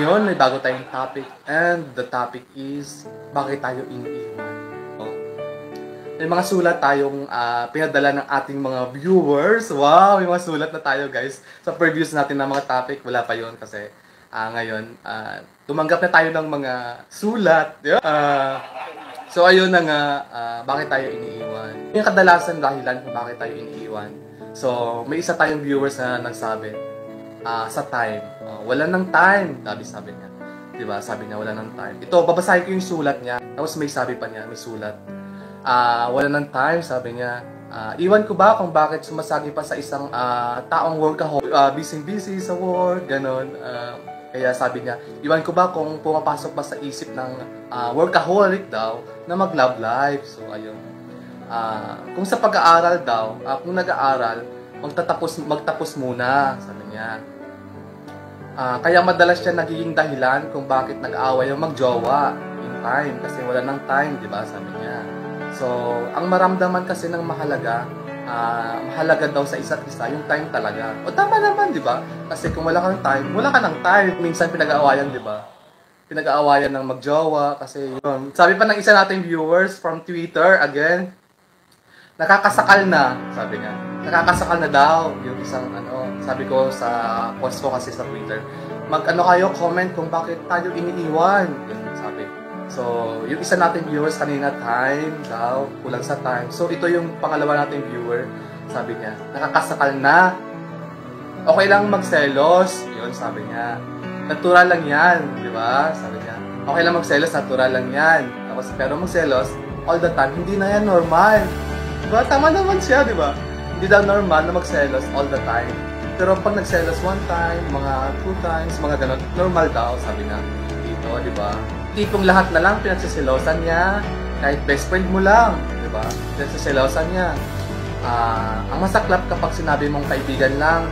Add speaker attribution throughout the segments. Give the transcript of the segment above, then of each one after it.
Speaker 1: Ngayon, may bago tayong topic and the topic is bakit tayo iniiwan. May mga sulat tayong pinadala ng ating mga viewers. Wow, may mga sulat na tayo guys. Sa previews natin ng mga topic, wala pa yon kasi ngayon, tumanggap na tayo ng mga sulat. So ayun na nga, bakit tayo iniiwan. Yung kadalasan dahilan kung bakit tayo iniiwan. So may isa tayong viewers na nagsabi, sa time. Wala ng time, sabi niya. Diba? Sabi niya, wala ng time. Ito, babasahin ko yung sulat niya. Tapos may sabi pa niya, may sulat. Wala ng time, sabi niya. Iwan ko ba kung bakit sumasagi pa sa isang taong workaholic, busy sa work, ganon. Kaya sabi niya, iwan ko ba kung pumapasok ba sa isip ng workaholic daw na mag-love life. So, ayun. Kung sa pag-aaral daw, kung nag-aaral, magtapos muna, sabi niya. Kaya madalas siya nagiging dahilan kung bakit nag-aaway yung magjowa in time. Kasi wala ng time, di ba? Sabi niya. So, ang maramdaman kasi ng mahalaga daw sa isa't isa, yung time talaga. O tama naman, di ba? Kasi kung wala kang time, wala ka ng time. Minsan pinag-aawayan, di ba? Pinag-aawayan ng magjowa kasi yun. Sabi pa ng isa nating viewers from Twitter, again, nakakasakal na, sabi niya. Nakakasakal na daw yung isang sabi ko sa post ko kasi sa Twitter. Kayo, comment kung bakit tayo iniiwan. Yun, sabi. So, yung isa nating viewers kanina, time daw, kulang sa time. So, ito yung pangalawa nating viewer, sabi niya, nakakasakal na. Okay lang magselos, yun, sabi niya. Natural lang yan, di ba? Sabi niya, okay lang magselos, natural lang yan. Tapos, pero magselos, all the time, hindi na yan normal. Diba? Tama naman siya, di ba? Hindi daw normal na magselos all the time. Pero pag nagselos one time, mga 2 times, mga ganun, normal daw, sabi na dito, di ba? Tipong lahat na lang pinagsiselosan niya, kahit best friend mo lang, di ba? Pinagsiselosan niya. Ang masaklap kapag sinabi mong kaibigan lang,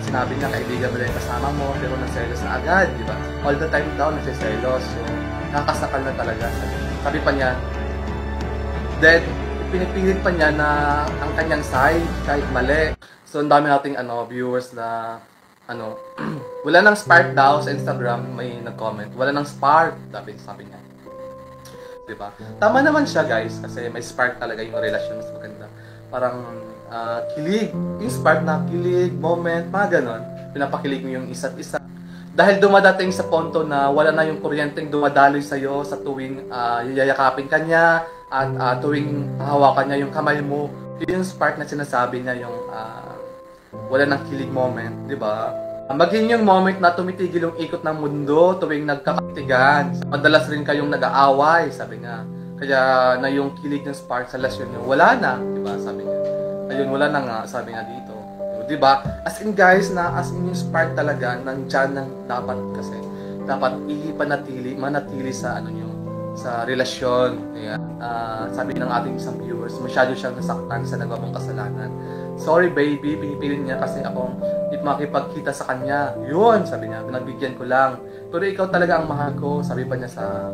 Speaker 1: sinabi niya kaibigan mo lang yung kasama mo, pero nagselos na agad, di ba? All the time daw nagsiselos, so nakakasakal na talaga. Sabi pa niya, then, pinipilit pa niya na ang kanyang side, kahit mali. So, ang dami nating viewers na wala nang spark daw sa Instagram, may nag-comment. Wala nang spark, sabi niya. Diba? Tama naman siya, guys, kasi may spark talaga yung relasyon, mas maganda. Parang kilig, yung spark na kilig, moment, mga ganon. Pinapakilig mo yung isa't isa. Dahil dumadating sa punto na wala na yung kuryenteng dumadaloy sa'yo sa tuwing yayakapin ka niya at tuwing hawakan niya yung kamay mo. Yun yung spark na sinasabi niya, yung wala nang kilig moment, di ba? Maging yung moment na tumitigil yung ikot ng mundo tuwing nagkakatigan. Madalas rin kayong nag-aaway, sabi niya. Kaya na yung kilig ng spark sa relasyon niyo, wala na, di ba? Sabi niya. Ayun, wala na nga, sabi niya dito. Di ba? As in guys, as in yung spark talaga, nandyan nang dapat kasi. Dapat manatili sa sa relasyon. Kaya, sabi ng ating isang viewers, masyado siyang nasaktan sa nagawang kasalanan. Sorry baby, pinipilit niya kasi akong hindi makipagkita sa kanya. Yun, sabi niya, pinagbigyan ko lang. Pero ikaw talaga ang mahal ko, sabi pa niya sa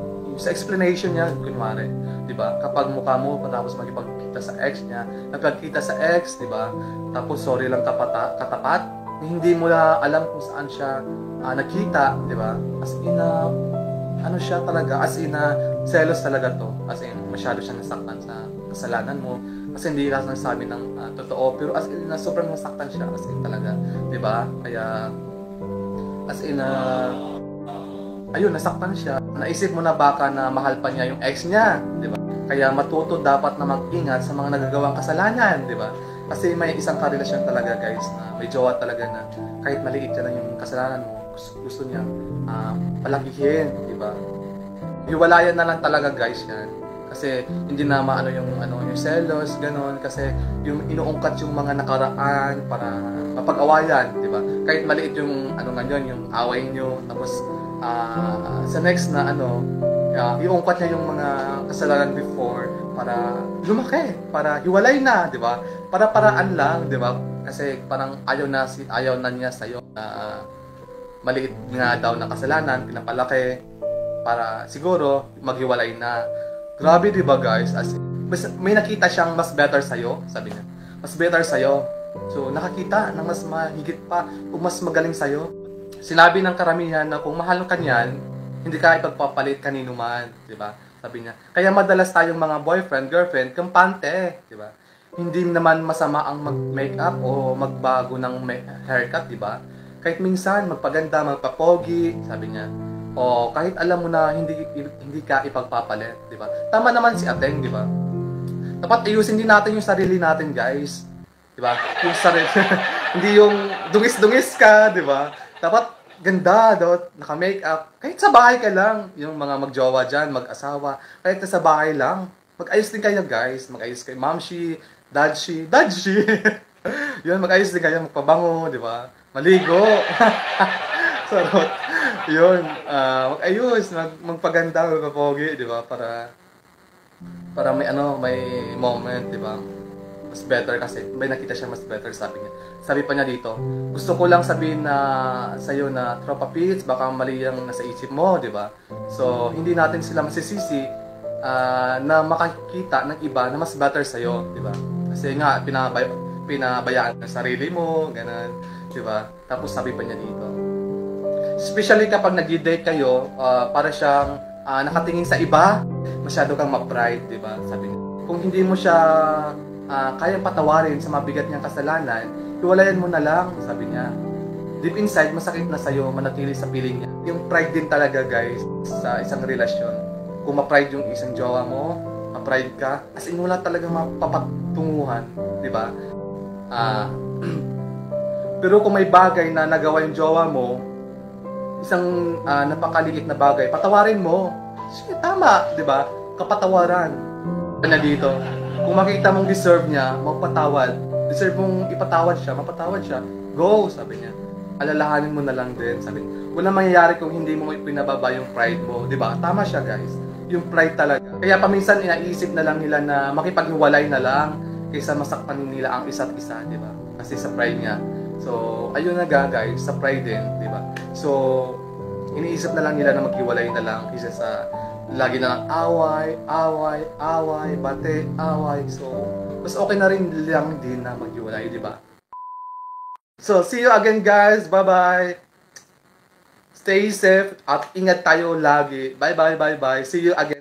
Speaker 1: explanation niya, kunwari. Diba? Kapag mukha mo, patapos makipagkita sa ex niya, nagpagkita sa ex, diba? Tapos sorry lang katapat, hindi mo na alam kung saan siya nakita, diba? As in, siya talaga, as in, selos talaga to. As in, masyado siyang nasaktan sa kasalanan mo. Kasi hindi lang nagsabi ng totoo, pero as in, sobrang nasaktan siya, as in talaga, di ba? Kaya, as in, ayun, nasaktan siya. Naisip mo na baka na mahal pa niya yung ex niya, di ba? Kaya matuto dapat na mag-ingat sa mga nagagawang kasalanan, di ba? Kasi may isang karelasyon talaga, guys, na may jowa talaga na kahit maliit yan yung kasalanan mo, gusto niya palakihin, di ba? Hiwalayan na lang talaga, guys, yan. Kasi hindi na yung selos, ganon. Kasi yung inuungkat yung mga nakaraan para mapag-awayan, di ba? Kahit maliit yung yung away nyo. Tapos sa next na iungkat niya yung mga kasalanan before para lumaki, para hiwalay na, di ba? Para paraan lang, di ba? Kasi parang ayaw na niya sa'yo na maliit nga daw na kasalanan, pinapalaki para siguro maghiwalay na. Grabe, di ba guys? As may nakita siyang mas better sa'yo, sabi niya. Mas better sa'yo. So, nakakita ng mas mahigit pa o mas magaling sa'yo. sinabi ng karamihan na kung mahal ka niyan, hindi ka ipagpapalit kanino man, di ba? Sabi niya. Kaya madalas tayong mga boyfriend, girlfriend, kampante, di ba? Hindi naman masama ang mag-makeup o magbago ng haircut, di ba? Kahit minsan magpaganda, magpapogi, sabi niya. O kahit alam mo na hindi ka ipagpapalit, di ba? Tama naman si Ateng, di ba? Dapat ayusin din natin yung sarili natin, guys. Di ba? Yung sarili, hindi yung dungis-dungis ka, di ba? Dapat ganda, dapat naka-makeup. Kahit sa bahay ka lang, yung mga magjowa dyan, mag-asawa, kahit sa bahay lang, mag-ayos din kayo, guys. Mag-ayos kayo, mamshi, dadshi. Yun, mag-ayos din kayo, magpabango, di ba? Maligo. Sarot. Yun, mag-ayos, magpaganda, magpapogi, di ba? Para may moment, di ba? Mas better kasi may nakita siya mas better, sabi niya. Sabi pa niya dito, gusto ko lang sabihin na sa'yo na tropa Pits, baka mali yung nasa isip mo, di ba? So, hindi natin sila masisisi na makakita ng iba na mas better sa'yo, di ba? Kasi nga, pinabayaan ng sarili mo, ganun, di ba? Tapos sabi pa niya dito, especially kapag nag-date kayo, para siyang nakatingin sa iba, masyado kang ma-pride, di ba? Sabi niya, kung hindi mo siya kayang patawarin sa mabigat niyang kasalanan, hiwalayan mo na lang, sabi niya. Deep inside, masakit na sa'yo, manatili sa piling niya. Yung pride din talaga, guys, sa isang relasyon. Kung ma-pride yung isang jowa mo, ma-pride ka, as in wala talagang mapapatunguhan, di ba? Pero kung may bagay na nagawa yung jowa mo, isang napakaliit na bagay, patawarin mo. Sige, tama, di ba? Kapatawaran. Na dito. Kung makita mong deserve niya, magpatawad. Deserve mong ipatawad siya, mapatawad siya. Go, sabi niya. Alalahanin mo na lang din, sabi niya. Walang mangyayari kung hindi mo pinababa yung pride mo, di ba? Tama siya, guys. Yung pride talaga. Kaya paminsan inaisip na lang nila na makipaghiwalay na lang kaysa masaktan nila ang isa't isa, di ba? Kasi sa pride niya. So, ayun na guys, sa pride din, di ba? So, iniisip na lang nila na maghiwalay na lang kaysa sa lagi na lang away, bate, away. So, mas okay na rin lang din na maghiwalay, di ba? So, see you again, guys. Bye-bye. Stay safe at ingat tayo lagi. Bye-bye. See you again.